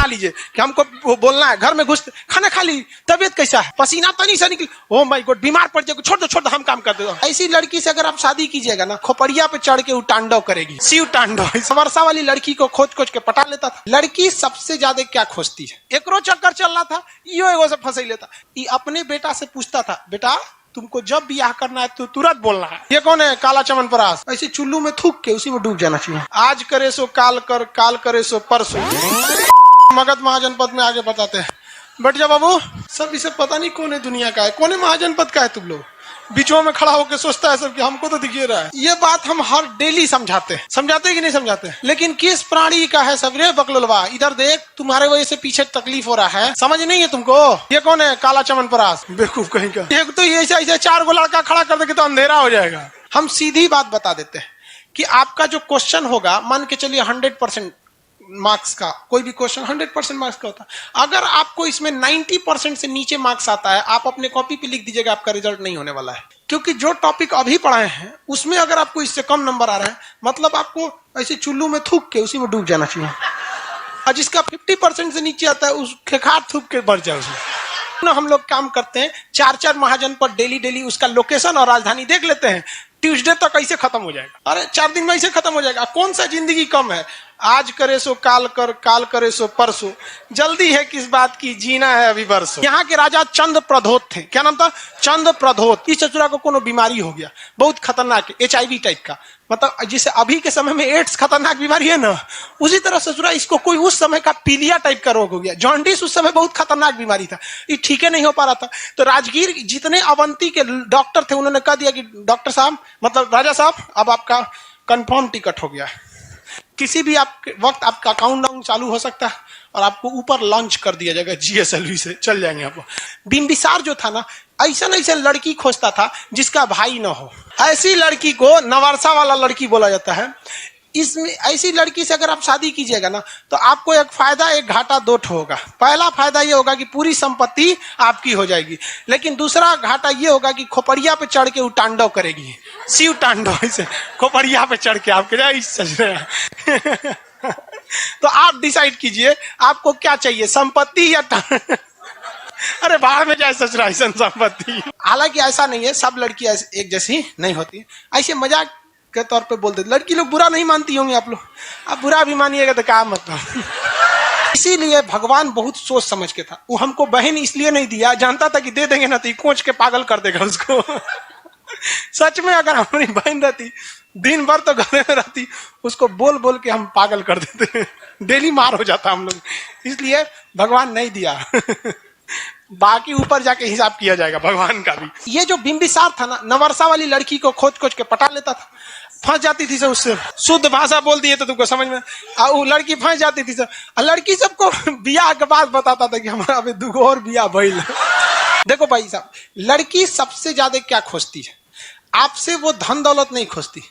लीजिए कि हमको बोलना है, घर में घुस खाना खा ली, तबियत कैसा है, पसीना तनी से निकल, ओ माय गॉड बीमार पड़ जाएगा, छोड़ दो हम काम कर दो। ऐसी लड़की से अगर आप शादी कीजिएगा ना, खोपड़िया पे चढ़ के तांडव करेगी, शिव तांडव। वर्षा वाली लड़की को खोज के पटा लेता था। लड़की सबसे ज्यादा क्या खोजती है, एकरो चक्कर चल रहा था, यो एगो से फंस लेता। ये अपने बेटा से पूछता था, बेटा तुमको जब ब्याह करना है तो तुरंत बोलना है। ये कौन है, काला चमनपरास। ऐसे चुल्लू में थूक के उसी में डूब जाना चाहिए। आज करे सो काल कर, काल करे सो परसों। मगध महाजनपद में आगे बताते हैं। बैठ जा बाबू। सब इसे पता नहीं कौन है दुनिया का है, कौन है महाजनपद का है। तुम लोग बीचों में खड़ा होकर सोचता है सब कि हमको तो दिखे रहा है। ये बात हम हर डेली समझाते हैं कि नहीं समझाते, लेकिन किस प्राणी का है सब रे बकलोलवा, इधर देख, तुम्हारे वजह से पीछे तकलीफ हो रहा है, समझ नहीं है तुमको। ये कौन है, काला चमनपरास, बेवकूफ कहीं का। एक तो ये ऐसे 4 गो लड़का खड़ा कर देंगे तो अंधेरा हो जाएगा। हम सीधी बात बता देते हैं कि आपका जो क्वेश्चन होगा, मान के चलिए 100% मार्क्स का, कोई भी क्वेश्चन 100% मार्क्स का होता है। अगर आपको इसमें 90% से नीचे मार्क्स आता है, आप अपने कॉपी पे लिख दीजिएगा आपका रिजल्ट नहीं होने वाला है। क्योंकि जो टॉपिक अभी पढ़ाए हैं उसमें अगर आपको इससे कम नंबर आ रहा है, मतलब आपको ऐसे चुल्लू में थूक के उसी में डूब जाना चाहिए। और जिसका 50% से नीचे आता है उसके खाट थूक के बढ़ जाए उसमें। हम लोग काम करते हैं 4 महाजनपद डेली उसका लोकेशन और राजधानी देख लेते हैं। ट्यूसडे तक ऐसे खत्म हो जाएगा। अरे 4 दिन में ऐसे खत्म हो जाएगा। कौन सा जिंदगी कम है, आज करे सो काल कर, काल करे सो परसों। जल्दी है किस बात की, जीना है अभी बरसों। यहाँ के राजा चंद प्रधोत थे। क्या नाम था, चंद प्रधोत। इस ससुरा को कोनो बीमारी हो गया, बहुत खतरनाक, HIV टाइप का, मतलब जिसे अभी के समय में एड्स खतरनाक बीमारी है ना, उसी तरह ससुरा इसको कोई उस समय का पीलिया टाइप का रोग हो गया। जॉन्डिस उस समय बहुत खतरनाक बीमारी था, ये ठीक है नहीं हो पा रहा था। तो राजगीर जितने अवंती के डॉक्टर थे उन्होंने कह दिया कि डॉक्टर साहब, मतलब राजा साहब, अब आपका कंफर्म टिकट हो गया है, किसी भी वक्त आपका काउंटडाउन चालू हो सकता है और आपको ऊपर लॉन्च कर दिया जाएगा, GSLV से चल जाएंगे आप। बिंबिसार जो था ना, ऐसा लड़की खोजता था जिसका भाई ना हो। ऐसी लड़की को नवरसा वाला लड़की बोला जाता है। इसमें ऐसी लड़की से अगर आप शादी कीजिएगा ना, तो आपको एक फायदा एक घाटा 2 होगा। पहला फायदा ये होगा कि पूरी संपत्ति आपकी हो जाएगी, लेकिन दूसरा घाटा ये होगा कि खोपड़िया पे चढ़ के तांडव करेगी, शिव तांडव। ऐसे खोपड़िया पे चढ़ के आपके तो आप डिसाइड कीजिए आपको क्या चाहिए, संपत्ति या अरे बाहर में जाए ससुरा ऐसा संपत्ति। हालांकि ऐसा नहीं है, सब लड़कियां एक जैसी नहीं होती। ऐसे मजाक के तौर पे बोलते, लड़की लोग बुरा नहीं मानती होंगी आप लोग, अब बुरा भी मानिएगा तो क्या मतलब। इसीलिए भगवान बहुत सोच समझ के था। वो हमको बहन इसलिए नहीं दिया, जानता था कि दे देंगे ना तो कोच के पागल कर देगा उसको। सच में अगर हमारी बहन रहती, दिन भर तो घर में रहती, उसको बोल के हम पागल कर देते, डेली मार हो जाता हम लोग। इसलिए भगवान नहीं दिया। बाकी ऊपर जाके हिसाब किया जाएगा भगवान का भी। ये जो बिंबिसार था ना, नवरसा वाली लड़की को खोज के पटा लेता था, फंस जाती थी सब उससे। शुद्ध भाषा बोल दिए तो तुमको समझ में, वो लड़की फंस जाती थी सब। लड़की सबको बियाह के बाद बताता था कि हमारा अभी 2 और बियाह भइल। देखो भाई साहब, लड़की सबसे ज्यादा क्या खोजती है, आपसे वो धन दौलत नहीं खोजती।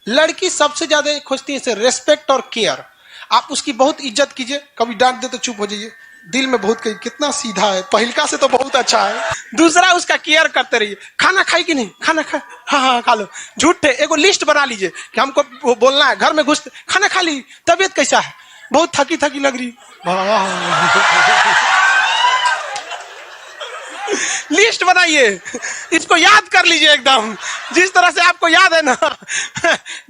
लड़की सबसे ज्यादा खोजती है रेस्पेक्ट और केयर। आप उसकी बहुत इज्जत कीजिए, कभी डांट दे तो चुप हो जाइए, दिल में बहुत कही कितना सीधा है, पहिलका से तो बहुत अच्छा है। दूसरा उसका केयर करते रहिए। खाना खाई कि नहीं, खाना खा, हाँ खा लो। झूठे एगो लिस्ट बना लीजिए कि हमको बोलना है, घर में घुस खाना खा ली, तबियत कैसा है, बहुत थकी लग रही। लिस्ट बनाइए, इसको याद कर लीजिए एकदम, जिस तरह से आपको याद है ना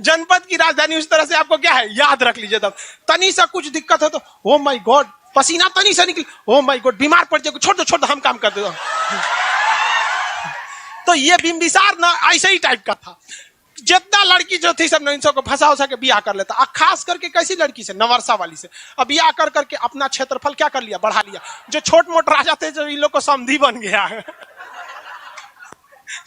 जनपद की राजधानी, उस तरह से आपको क्या है याद रख लीजिए। तब तनी सा कुछ दिक्कत हो तो ओ माय गॉड, पसीना तनी सा निकल, ओ माय गॉड बीमार पड़ जाएगा, छोड़ दो हम काम कर दो। तो ये बिंबिसार ना ऐसे ही टाइप का था। जितना लड़की जो थी सब इन सबको फंसा के बियाह कर लेता। खास करके कैसी लड़की से, नवरसा वाली से। अब बियाह करके अपना क्षेत्रफल क्या कर लिया, बढ़ा लिया। जो छोट मोट राजा थे जो इन लोग को समधी बन गया है।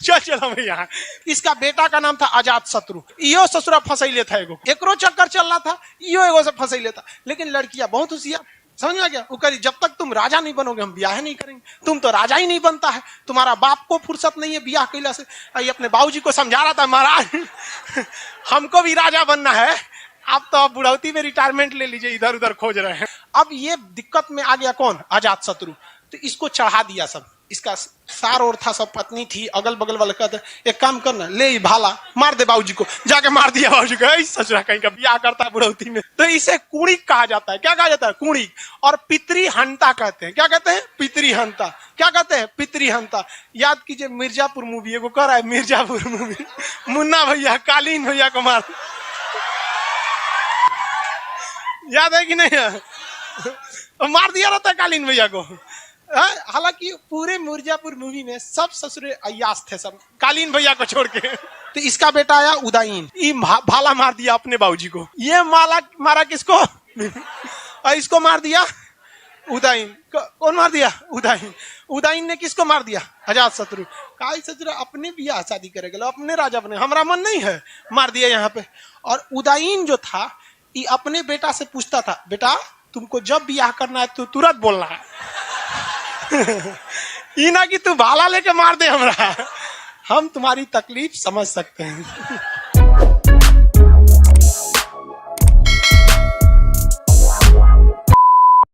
चलो भैया, इसका बेटा का नाम था अजात शत्रु। यो ससुरा फंसैले था, एकरो चक्कर चल रहा था, यो एगो से फंसैले था। लेकिन लड़कियां बहुत होशियार, समझ में गया। वो करी जब तक तुम राजा नहीं बनोगे हम ब्याह नहीं करेंगे, तुम तो राजा ही नहीं बनता है, तुम्हारा बाप को फुर्सत नहीं है ब्याह कैला से। अपने बाबूजी को समझा रहा था, महाराज हमको भी राजा बनना है, आप तो बुढ़ौती में रिटायरमेंट ले लीजिए, इधर उधर खोज रहे हैं। अब ये दिक्कत में आ गया कौन, अजात शत्रु। तो इसको चढ़ा दिया सब। इसका सार और था, सब पत्नी थी, अगल बगल वाले कहते एक काम करना, ले भाला मार दे बाबूजी को। जाके मार दिया बाबूजी को। ससुरा कहीं का ब्याह करता है बुढ़ौती में। तो इसे कुड़िक कहा जाता है। क्या कहा जाता है? कुड़िक। और पितरी हंता कहते हैं। क्या कहते हैं? पितरी हंता। क्या कहते हैं? पितरी हंता। याद कीजिए मिर्जापुर मूवी, एगो कर रहा है मिर्जापुर मूवी, मुन्ना भैया कालीन भैया को मार, याद है कि नहीं है? मार दिया रहता है कालीन भैया को। हालांकि पूरे मिर्जापुर मूवी में सब ससुरे अयास थे, सब कालीन भैया को छोड़ के। तो इसका बेटा आया उदाईन, ये भाला मार दिया अपने बाबूजी को। ये माला मारा किसको? इसको मार दिया उदाईन। कौन मार दिया? उदाईन। उदाईन ने किसको मार दिया? अजातशत्रु। काई शत्रु अपने बियाह शादी करेगा, अपने राजा बने, हमारा मन नहीं है, मार दिया यहाँ पे। और उदाईन जो था ये अपने बेटा से पूछता था, बेटा तुमको जब बियाह करना है तो तुरंत बोलना है। ये ना कि तू भाला लेके मार दे हमरा, हम तुम्हारी तकलीफ समझ सकते हैं।